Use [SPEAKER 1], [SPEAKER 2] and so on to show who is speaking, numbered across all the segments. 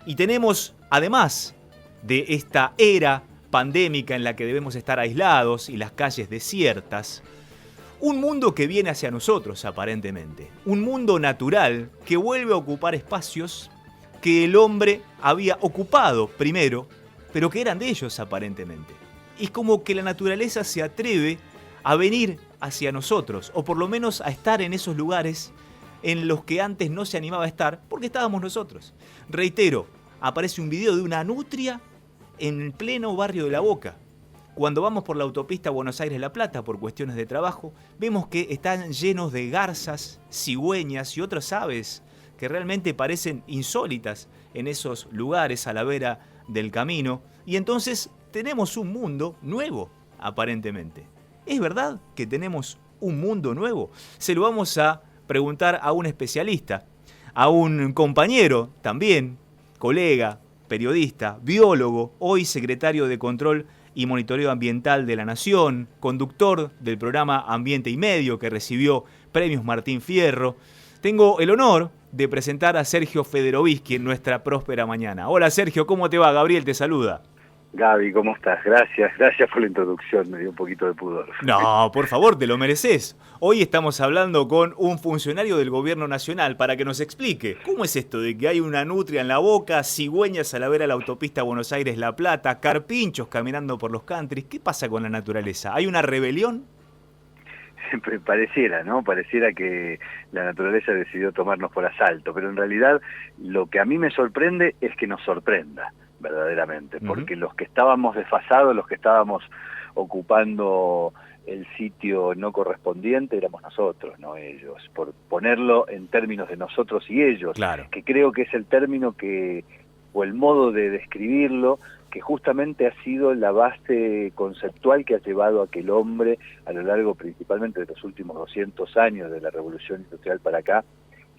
[SPEAKER 1] Y tenemos, además de esta era pandémica en la que debemos estar aislados y las calles desiertas, un mundo que viene hacia nosotros aparentemente. Un mundo natural que vuelve a ocupar espacios que el hombre había ocupado primero, pero que eran de ellos aparentemente. Es como que la naturaleza se atreve a venir hacia nosotros, o por lo menos a estar en esos lugares en los que antes no se animaba a estar, porque estábamos nosotros. Reitero, aparece un video de una nutria en el pleno barrio de La Boca. Cuando vamos por la autopista Buenos Aires-La Plata por cuestiones de trabajo, vemos que están llenos de garzas, cigüeñas y otras aves que realmente parecen insólitas en esos lugares a la vera del camino. Y entonces tenemos un mundo nuevo, aparentemente. ¿Es verdad que tenemos un mundo nuevo? Se lo vamos a preguntar a un especialista, a un compañero también, colega, periodista, biólogo, hoy secretario de Control y Monitoreo Ambiental de la Nación, conductor del programa Ambiente y Medio que recibió premios Martín Fierro. Tengo el honor de presentar a Sergio Federovisky en nuestra próspera mañana. Hola Sergio, ¿cómo te va? Gabriel te saluda.
[SPEAKER 2] Gaby, ¿cómo estás? Gracias por la introducción, me dio un poquito de pudor.
[SPEAKER 1] No, por favor, te lo mereces. Hoy estamos hablando con un funcionario del gobierno nacional para que nos explique cómo es esto de que hay una nutria en La Boca, cigüeñas a la vera de la autopista Buenos Aires-La Plata, carpinchos caminando por los countries. ¿Qué pasa con la naturaleza? ¿Hay una rebelión?
[SPEAKER 2] Pareciera, ¿no? Pareciera que la naturaleza decidió tomarnos por asalto, pero en realidad lo que a mí me sorprende es que nos sorprenda, verdaderamente, porque los que estábamos desfasados, los que estábamos ocupando el sitio no correspondiente éramos nosotros, no ellos, por ponerlo en términos de nosotros y ellos,
[SPEAKER 1] claro,
[SPEAKER 2] que creo que es el término que, o el modo de describirlo, que justamente ha sido la base conceptual que ha llevado a que el hombre, a lo largo principalmente de los últimos 200 años de la Revolución Industrial para acá,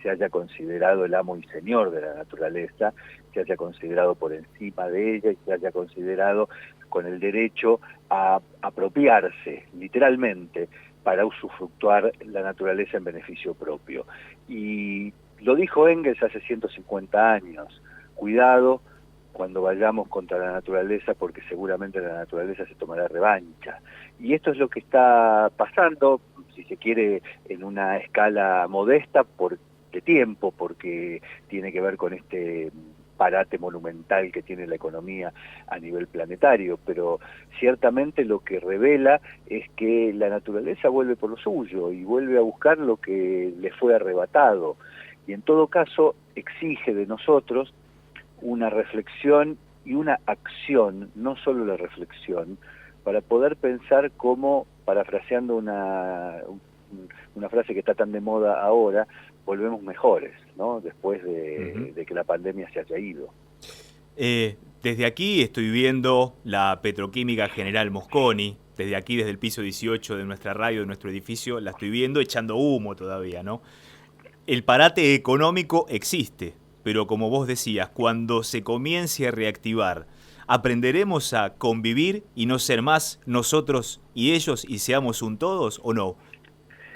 [SPEAKER 2] se haya considerado el amo y señor de la naturaleza, se haya considerado por encima de ella y se haya considerado con el derecho a apropiarse, literalmente, para usufructuar la naturaleza en beneficio propio. Y lo dijo Engels hace 150 años, cuidado cuando vayamos contra la naturaleza, porque seguramente la naturaleza se tomará revancha. Y esto es lo que está pasando, si se quiere, en una escala modesta, de tiempo, porque tiene que ver con este parate monumental que tiene la economía a nivel planetario, pero ciertamente lo que revela es que la naturaleza vuelve por lo suyo y vuelve a buscar lo que le fue arrebatado, y en todo caso exige de nosotros una reflexión y una acción, no solo la reflexión, para poder pensar cómo, parafraseando una frase que está tan de moda ahora, volvemos mejores, ¿no? Después de que la pandemia se haya ido.
[SPEAKER 1] Desde aquí estoy viendo la petroquímica General Mosconi, desde aquí, desde el piso 18 de nuestra radio, de nuestro edificio, la estoy viendo echando humo todavía, ¿no? El parate económico existe, pero como vos decías, cuando se comience a reactivar, ¿aprenderemos a convivir y no ser más nosotros y ellos y seamos un todos o no?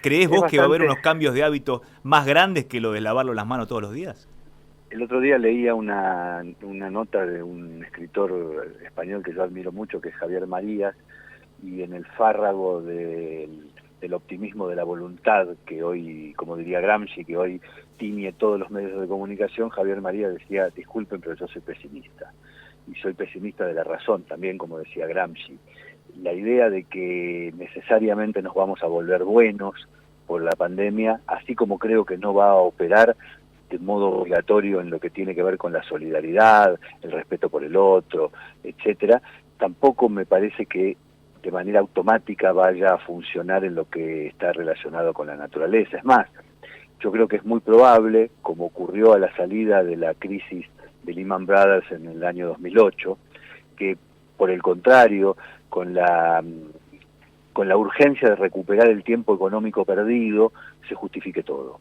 [SPEAKER 1] ¿Creés vos que va a haber unos cambios de hábito más grandes que lo de lavarlo las manos todos los días?
[SPEAKER 2] El otro día leía una nota de un escritor español que yo admiro mucho, que es Javier Marías, y en el fárrago del optimismo de la voluntad, que hoy, como diría Gramsci, que hoy tiñe todos los medios de comunicación, Javier Marías decía, disculpen, pero yo soy pesimista. Y soy pesimista de la razón, también como decía Gramsci. La idea de que necesariamente nos vamos a volver buenos por la pandemia, así como creo que no va a operar de modo obligatorio en lo que tiene que ver con la solidaridad, el respeto por el otro, etcétera, tampoco me parece que de manera automática vaya a funcionar en lo que está relacionado con la naturaleza. Es más, yo creo que es muy probable, como ocurrió a la salida de la crisis de Lehman Brothers en el año 2008, que por el contrario, con la urgencia de recuperar el tiempo económico perdido, se justifique todo.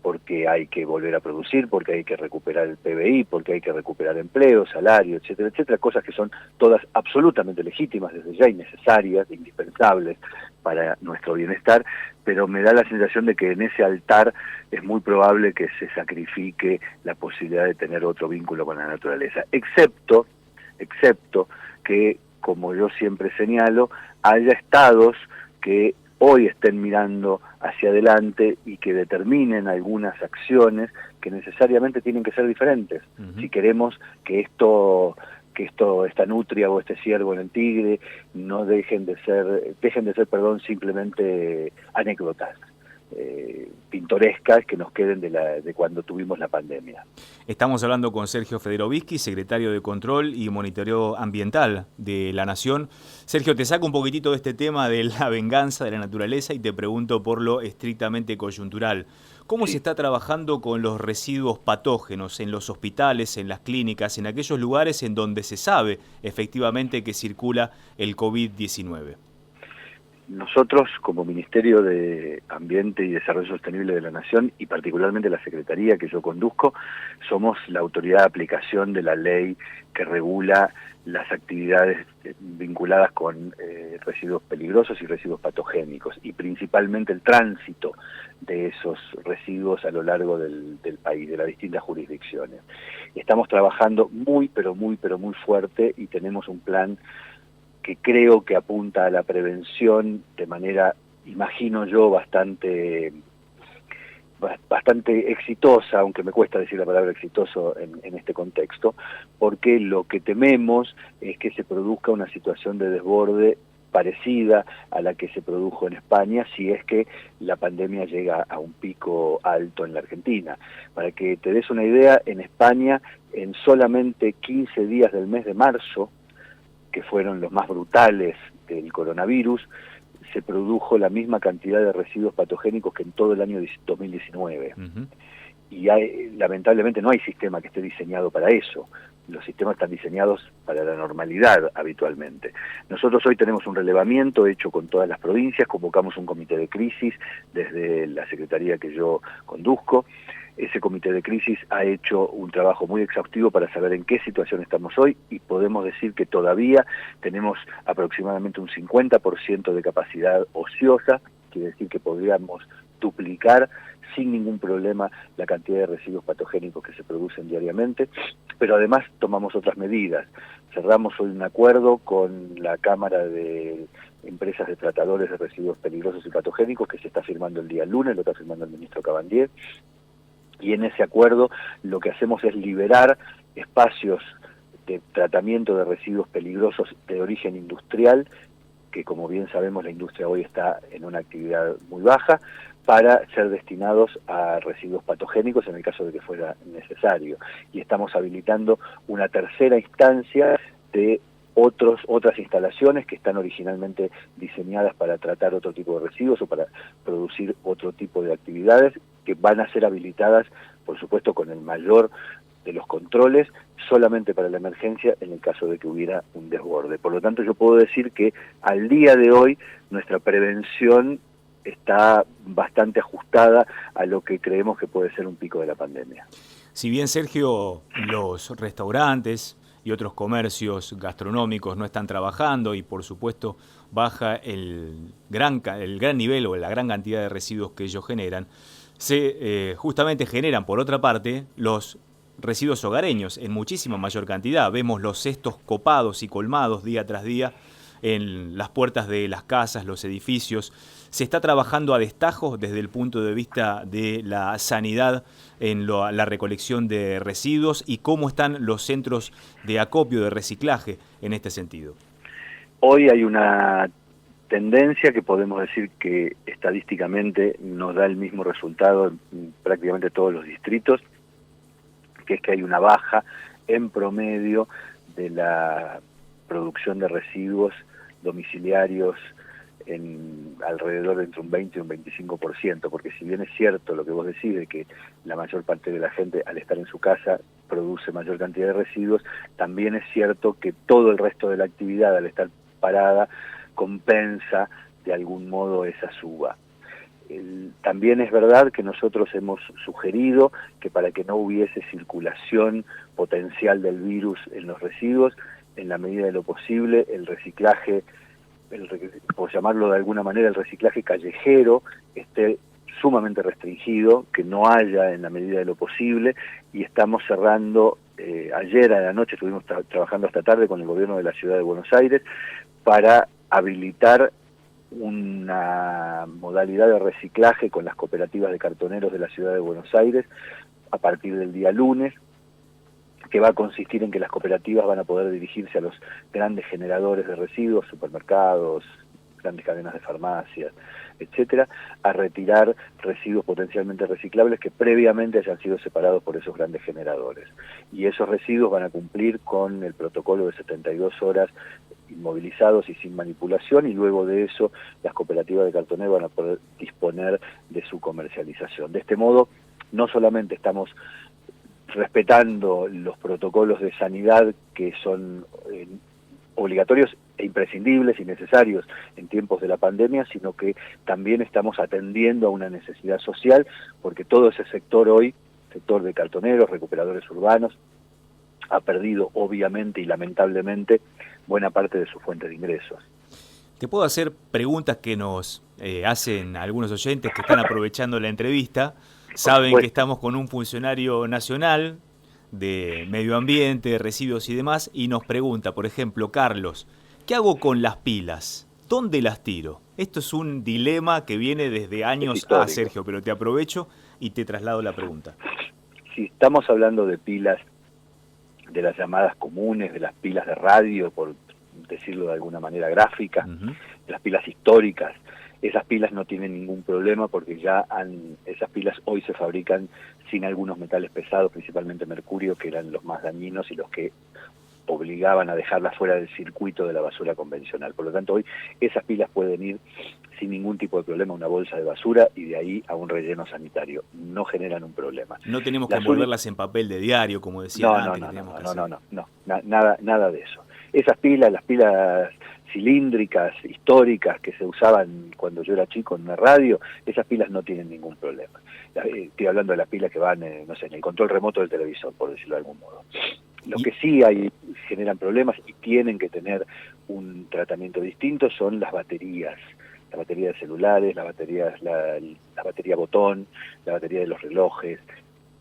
[SPEAKER 2] Porque hay que volver a producir, porque hay que recuperar el PBI, porque hay que recuperar empleo, salario, etcétera, etcétera, cosas que son todas absolutamente legítimas desde ya y necesarias, indispensables para nuestro bienestar, pero me da la sensación de que en ese altar es muy probable que se sacrifique la posibilidad de tener otro vínculo con la naturaleza, excepto que, como yo siempre señalo, haya estados que hoy estén mirando hacia adelante y que determinen algunas acciones que necesariamente tienen que ser diferentes. Si queremos que esta nutria o este ciervo en el Tigre no dejen de ser, simplemente anécdotas pintorescas que nos queden de cuando tuvimos la pandemia.
[SPEAKER 1] Estamos hablando con Sergio Federovisky, secretario de Control y Monitoreo Ambiental de la Nación. Sergio, te saco un poquitito de este tema de la venganza de la naturaleza y te pregunto por lo estrictamente coyuntural. ¿Cómo se está trabajando con los residuos patógenos en los hospitales, en las clínicas, en aquellos lugares en donde se sabe efectivamente que circula el COVID-19?
[SPEAKER 2] Nosotros, como Ministerio de Ambiente y Desarrollo Sostenible de la Nación, y particularmente la Secretaría que yo conduzco, somos la autoridad de aplicación de la ley que regula las actividades vinculadas con residuos peligrosos y residuos patogénicos, y principalmente el tránsito de esos residuos a lo largo del país, de las distintas jurisdicciones. Estamos trabajando muy fuerte y tenemos un plan que creo que apunta a la prevención de manera, imagino yo, bastante exitosa, aunque me cuesta decir la palabra exitoso en este contexto, porque lo que tememos es que se produzca una situación de desborde parecida a la que se produjo en España, si es que la pandemia llega a un pico alto en la Argentina. Para que te des una idea, en España, en solamente 15 días del mes de marzo, que fueron los más brutales del coronavirus, se produjo la misma cantidad de residuos patogénicos que en todo el año 2019. Y lamentablemente no hay sistema que esté diseñado para eso. Los sistemas están diseñados para la normalidad habitualmente. Nosotros hoy tenemos un relevamiento hecho con todas las provincias, convocamos un comité de crisis desde la secretaría que yo conduzco. Ese comité de crisis ha hecho un trabajo muy exhaustivo para saber en qué situación estamos hoy y podemos decir que todavía tenemos aproximadamente un 50% de capacidad ociosa, quiere decir que podríamos duplicar sin ningún problema la cantidad de residuos patogénicos que se producen diariamente, pero además tomamos otras medidas. Cerramos hoy un acuerdo con la Cámara de Empresas de Tratadores de Residuos Peligrosos y Patogénicos que se está firmando el día lunes, lo está firmando el ministro Cabandier. Y en ese acuerdo lo que hacemos es liberar espacios de tratamiento de residuos peligrosos de origen industrial, que como bien sabemos la industria hoy está en una actividad muy baja, para ser destinados a residuos patogénicos en el caso de que fuera necesario. Y estamos habilitando una tercera instancia de otras instalaciones que están originalmente diseñadas para tratar otro tipo de residuos o para producir otro tipo de actividades que van a ser habilitadas, por supuesto, con el mayor de los controles, solamente para la emergencia en el caso de que hubiera un desborde. Por lo tanto, yo puedo decir que al día de hoy nuestra prevención está bastante ajustada a lo que creemos que puede ser un pico de la pandemia.
[SPEAKER 1] Si bien, Sergio, los restaurantes y otros comercios gastronómicos no están trabajando y por supuesto baja el gran nivel o la gran cantidad de residuos que ellos generan, se justamente generan por otra parte los residuos hogareños en muchísima mayor cantidad. Vemos los cestos copados y colmados día tras día en las puertas de las casas, los edificios. Se está trabajando a destajo desde el punto de vista de la sanidad en la recolección de residuos y cómo están los centros de acopio, de reciclaje en este sentido.
[SPEAKER 2] Hoy hay una tendencia que podemos decir que estadísticamente nos da el mismo resultado en prácticamente todos los distritos, que es que hay una baja en promedio de la producción de residuos domiciliarios en alrededor de entre un 20 y un 25%, porque si bien es cierto lo que vos decís de que la mayor parte de la gente al estar en su casa produce mayor cantidad de residuos, también es cierto que todo el resto de la actividad al estar parada compensa de algún modo esa suba. También es verdad que nosotros hemos sugerido que para que no hubiese circulación potencial del virus en los residuos, en la medida de lo posible, el reciclaje por llamarlo de alguna manera, el reciclaje callejero esté sumamente restringido, que no haya en la medida de lo posible, y estamos cerrando, ayer a la noche estuvimos trabajando hasta tarde con el gobierno de la Ciudad de Buenos Aires para habilitar una modalidad de reciclaje con las cooperativas de cartoneros de la Ciudad de Buenos Aires a partir del día lunes, que va a consistir en que las cooperativas van a poder dirigirse a los grandes generadores de residuos, supermercados, grandes cadenas de farmacias, etcétera, a retirar residuos potencialmente reciclables que previamente hayan sido separados por esos grandes generadores. Y esos residuos van a cumplir con el protocolo de 72 horas inmovilizados y sin manipulación, y luego de eso las cooperativas de cartoneros van a poder disponer de su comercialización. De este modo, no solamente estamos respetando los protocolos de sanidad que son obligatorios e imprescindibles y necesarios en tiempos de la pandemia, sino que también estamos atendiendo a una necesidad social, porque todo ese sector hoy, sector de cartoneros, recuperadores urbanos, ha perdido obviamente y lamentablemente buena parte de su fuente de ingresos.
[SPEAKER 1] Te puedo hacer preguntas que nos hacen algunos oyentes que están aprovechando la entrevista. Saben que estamos con un funcionario nacional de medio ambiente, residuos y demás, y nos pregunta, por ejemplo, Carlos, ¿qué hago con las pilas? ¿Dónde las tiro? Esto es un dilema que viene desde años a Sergio, pero te aprovecho y te traslado la pregunta.
[SPEAKER 2] Si estamos hablando de pilas, de las llamadas comunes, de las pilas de radio, por decirlo de alguna manera gráfica, de las pilas históricas, esas pilas no tienen ningún problema porque esas pilas hoy se fabrican sin algunos metales pesados, principalmente mercurio, que eran los más dañinos y los que obligaban a dejarlas fuera del circuito de la basura convencional. Por lo tanto, hoy esas pilas pueden ir sin ningún tipo de problema a una bolsa de basura y de ahí a un relleno sanitario. No generan un problema.
[SPEAKER 1] No tenemos que envolverlas en papel de diario, como decía antes.
[SPEAKER 2] Nada de eso. Esas pilas, las pilas cilíndricas, históricas, que se usaban cuando yo era chico en una radio, esas pilas no tienen ningún problema. Estoy hablando de las pilas que van, no sé, en el control remoto del televisor, por decirlo de algún modo. Lo que sí generan problemas y tienen que tener un tratamiento distinto son las baterías. La batería de celulares, la batería botón, la batería de los relojes.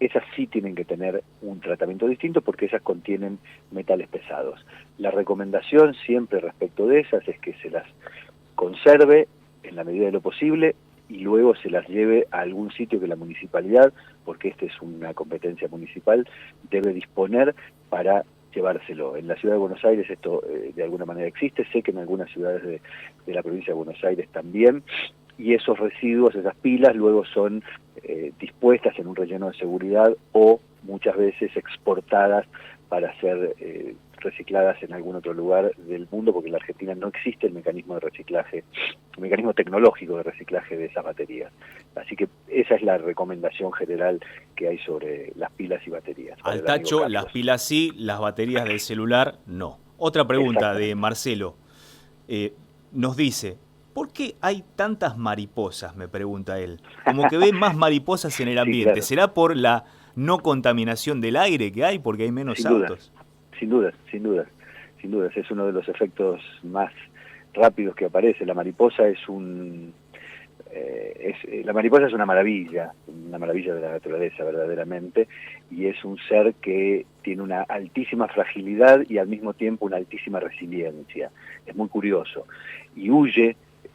[SPEAKER 2] Esas sí tienen que tener un tratamiento distinto porque esas contienen metales pesados. La recomendación siempre respecto de esas es que se las conserve en la medida de lo posible y luego se las lleve a algún sitio que la municipalidad, porque esta es una competencia municipal, debe disponer para llevárselo. En la Ciudad de Buenos Aires esto de alguna manera existe, sé que en algunas ciudades de la provincia de Buenos Aires también, y esos residuos, esas pilas, luego son dispuestas en un relleno de seguridad o muchas veces exportadas para ser recicladas en algún otro lugar del mundo, porque en la Argentina no existe el mecanismo de reciclaje, el mecanismo tecnológico de reciclaje de esas baterías. Así que esa es la recomendación general que hay sobre las pilas y baterías.
[SPEAKER 1] Al tacho, las pilas sí, las baterías del celular no. Otra pregunta de Marcelo. Nos dice, ¿por qué hay tantas mariposas? Me pregunta él. Como que ven más mariposas en el ambiente. Sí, claro. ¿Será por la no contaminación del aire que hay? Porque hay menos autos.
[SPEAKER 2] Sin dudas. Es uno de los efectos más rápidos que aparece. La mariposa es una maravilla de la naturaleza verdaderamente, y es un ser que tiene una altísima fragilidad y al mismo tiempo una altísima resiliencia. Es muy curioso. Y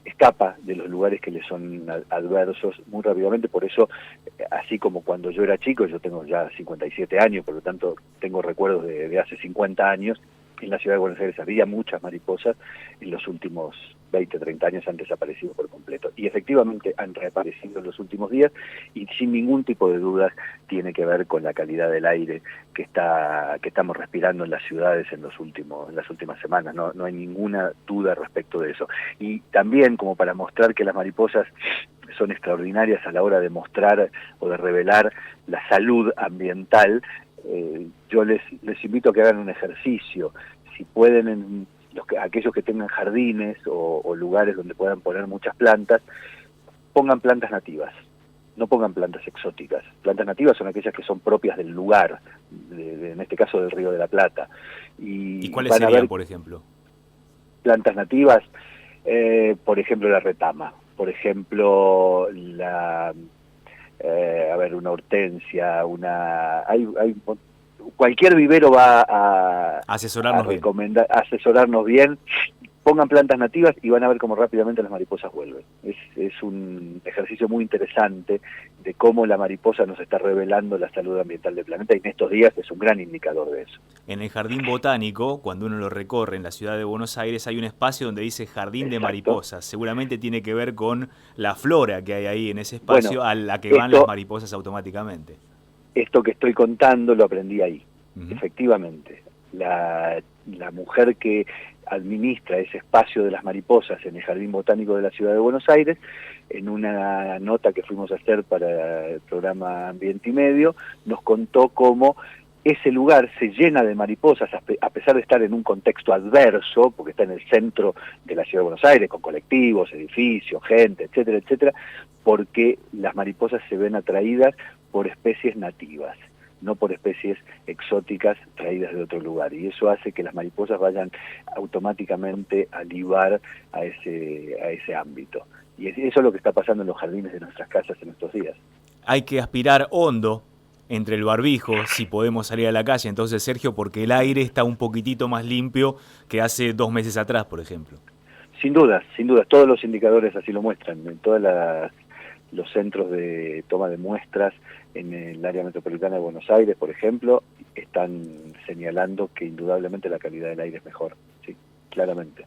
[SPEAKER 2] escapa de los lugares que le son adversos muy rápidamente. Por eso, así como cuando yo era chico, yo tengo ya 57 años, por lo tanto tengo recuerdos de hace 50 años, en la Ciudad de Buenos Aires había muchas mariposas, en los últimos 20, 30 años han desaparecido por completo. Y efectivamente han reaparecido en los últimos días y sin ningún tipo de dudas tiene que ver con la calidad del aire que estamos respirando en las ciudades en las últimas semanas. No hay ninguna duda respecto de eso. Y también como para mostrar que las mariposas son extraordinarias a la hora de mostrar o de revelar la salud ambiental, yo les invito a que hagan un ejercicio. Si pueden, aquellos que tengan jardines o lugares donde puedan poner muchas plantas, pongan plantas nativas, no pongan plantas exóticas. Plantas nativas son aquellas que son propias del lugar, en este caso del Río de la Plata.
[SPEAKER 1] ¿Y cuáles serían, por ejemplo?
[SPEAKER 2] Plantas nativas, Por ejemplo, la retama, por ejemplo, una hortensia, cualquier vivero va a asesorarnos bien. Pongan plantas nativas y van a ver cómo rápidamente las mariposas vuelven. Es un ejercicio muy interesante de cómo la mariposa nos está revelando la salud ambiental del planeta, y en estos días es un gran indicador de eso.
[SPEAKER 1] En el Jardín Botánico, cuando uno lo recorre en la ciudad de Buenos Aires, hay un espacio donde dice Jardín de Mariposas. Seguramente tiene que ver con la flora que hay ahí en ese espacio, a la que van las mariposas automáticamente.
[SPEAKER 2] Esto que estoy contando lo aprendí ahí, efectivamente. La mujer que administra ese espacio de las mariposas en el Jardín Botánico de la Ciudad de Buenos Aires, en una nota que fuimos a hacer para el programa Ambiente y Medio, nos contó cómo ese lugar se llena de mariposas, a pesar de estar en un contexto adverso, porque está en el centro de la Ciudad de Buenos Aires, con colectivos, edificios, gente, etcétera, etcétera, porque las mariposas se ven atraídas por especies nativas, no por especies exóticas traídas de otro lugar, y eso hace que las mariposas vayan automáticamente a libar a ese ámbito. Y eso es lo que está pasando en los jardines de nuestras casas en estos días.
[SPEAKER 1] Hay que aspirar hondo entre el barbijo, si podemos salir a la calle, entonces, Sergio, porque el aire está un poquitito más limpio que hace 2 meses atrás, por ejemplo.
[SPEAKER 2] Sin duda, todos los indicadores así lo muestran, en todos los centros de toma de muestras en el área metropolitana de Buenos Aires, por ejemplo, están señalando que indudablemente la calidad del aire es mejor, sí, claramente.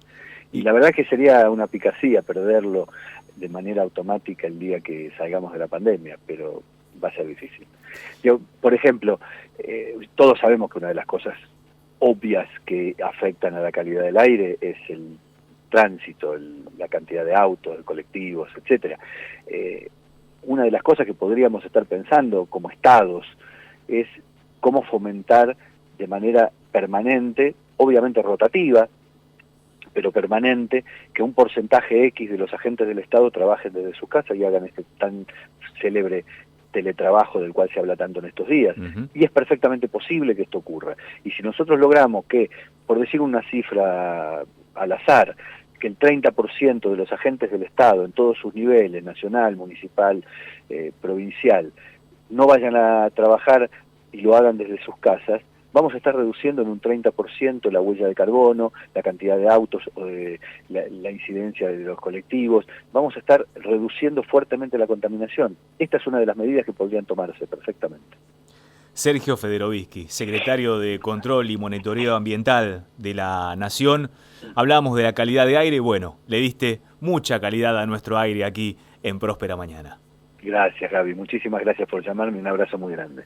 [SPEAKER 2] Y la verdad es que sería una picardía perderlo de manera automática el día que salgamos de la pandemia, pero va a ser difícil. Por ejemplo, todos sabemos que una de las cosas obvias que afectan a la calidad del aire es el tránsito, la cantidad de autos, de colectivos, etcétera. Una de las cosas que podríamos estar pensando como estados es cómo fomentar de manera permanente, obviamente rotativa, pero permanente, que un porcentaje X de los agentes del Estado trabajen desde sus casas y hagan este tan célebre teletrabajo del cual se habla tanto en estos días. Y es perfectamente posible que esto ocurra. Y si nosotros logramos que, por decir una cifra al azar, que el 30% de los agentes del Estado en todos sus niveles, nacional, municipal, provincial, no vayan a trabajar y lo hagan desde sus casas, vamos a estar reduciendo en un 30% la huella de carbono, la cantidad de autos, la incidencia de los colectivos, vamos a estar reduciendo fuertemente la contaminación. Esta es una de las medidas que podrían tomarse perfectamente.
[SPEAKER 1] Sergio Federovisky, secretario de Control y Monitoreo Ambiental de la Nación. Hablamos de la calidad de aire. Bueno, le diste mucha calidad a nuestro aire aquí en Próspera Mañana.
[SPEAKER 2] Gracias, Gaby. Muchísimas gracias por llamarme. Un abrazo muy grande.